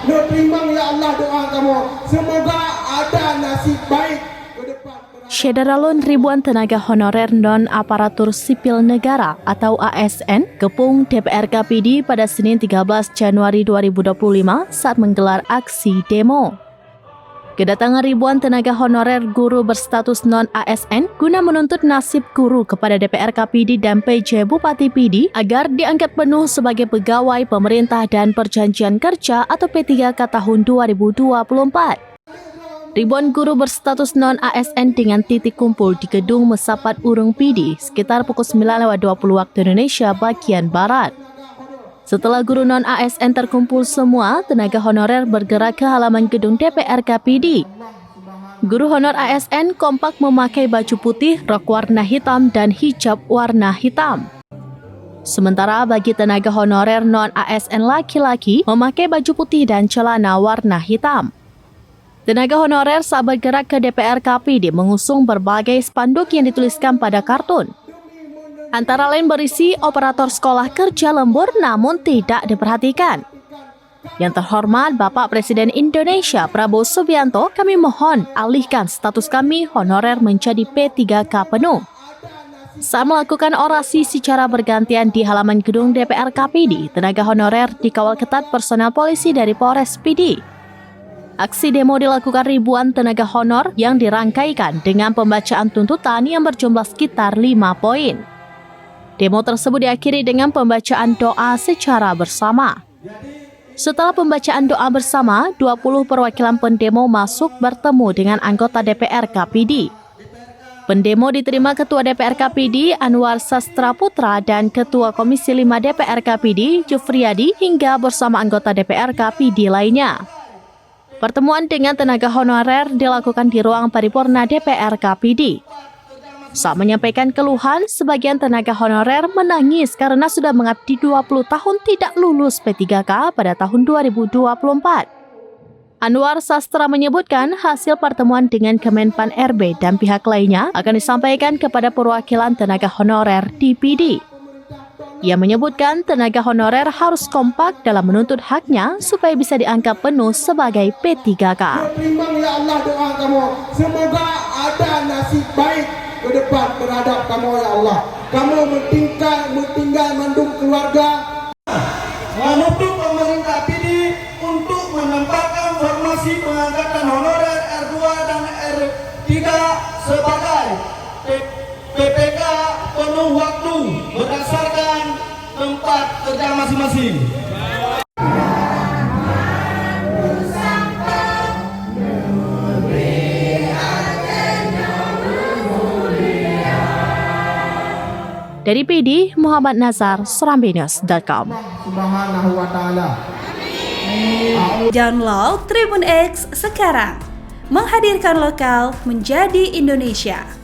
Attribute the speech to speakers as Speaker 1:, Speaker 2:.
Speaker 1: Terima ya Allah doa kamu. Semoga ada nasib baik ke depan.
Speaker 2: Syederalun ribuan tenaga honorer non-aparatur sipil negara atau ASN kepung DPR KPD pada Senin 13 Januari 2025 saat menggelar aksi demo. Kedatangan ribuan tenaga honorer guru berstatus non-ASN guna menuntut nasib guru kepada DPR KPD dan PJ Bupati PD agar diangkat penuh sebagai pegawai pemerintah dan perjanjian kerja atau P3K tahun 2024. Ribuan guru berstatus non-ASN dengan titik kumpul di Gedung Mesapat Urung PD sekitar pukul 9.20 waktu Indonesia bagian Barat. Setelah guru non-ASN terkumpul semua, tenaga honorer bergerak ke halaman gedung DPR KPD. Guru honor ASN kompak memakai baju putih, rok warna hitam, dan hijab warna hitam. Sementara bagi tenaga honorer non-ASN laki-laki memakai baju putih dan celana warna hitam. Tenaga honorer saat bergerak ke DPR KPD mengusung berbagai spanduk yang dituliskan pada kartun. Antara lain berisi operator sekolah kerja lembur namun tidak diperhatikan. Yang terhormat Bapak Presiden Indonesia Prabowo Subianto, kami mohon alihkan status kami honorer menjadi P3K penuh. Saat melakukan orasi secara bergantian di halaman gedung DPR KPD, tenaga honorer dikawal ketat personel polisi dari Polres PD. Aksi demo dilakukan ribuan tenaga honor yang dirangkaikan dengan pembacaan tuntutan yang berjumlah sekitar 5 poin. Demo tersebut diakhiri dengan pembacaan doa secara bersama. Setelah pembacaan doa bersama, 20 perwakilan pendemo masuk bertemu dengan anggota DPR KPD. Pendemo diterima Ketua DPR KPD Anwar Sastra Putra dan Ketua Komisi 5 DPR KPD Jufriyadi hingga bersama anggota DPR KPD lainnya. Pertemuan dengan tenaga honorer dilakukan di ruang paripurna DPR KPD. Saat menyampaikan keluhan, sebagian tenaga honorer menangis karena sudah mengabdi 20 tahun tidak lulus P3K pada tahun 2024. Anwar Sastra menyebutkan hasil pertemuan dengan Kemenpan RB dan pihak lainnya akan disampaikan kepada perwakilan tenaga honorer di PD. Ia menyebutkan tenaga honorer harus kompak dalam menuntut haknya supaya bisa dianggap penuh sebagai P3K.
Speaker 1: Terima ya Allah doa kamu. Semoga ada nasib baik ke depan terhadap kamu ya Allah. Kamu mentinggal mandung keluarga. Menuntut pemerintah PD untuk menempatkan formasi pengangkatan honorer R2 dan R3 sebagai PPK penuh waktu berdasarkan tempat kerja masing-masing.
Speaker 2: Dari PD, Muhammad Nazar, serambinews.com.
Speaker 1: Subhanahu wa ta'ala.
Speaker 3: Download Tribun X sekarang. Menghadirkan lokal menjadi Indonesia.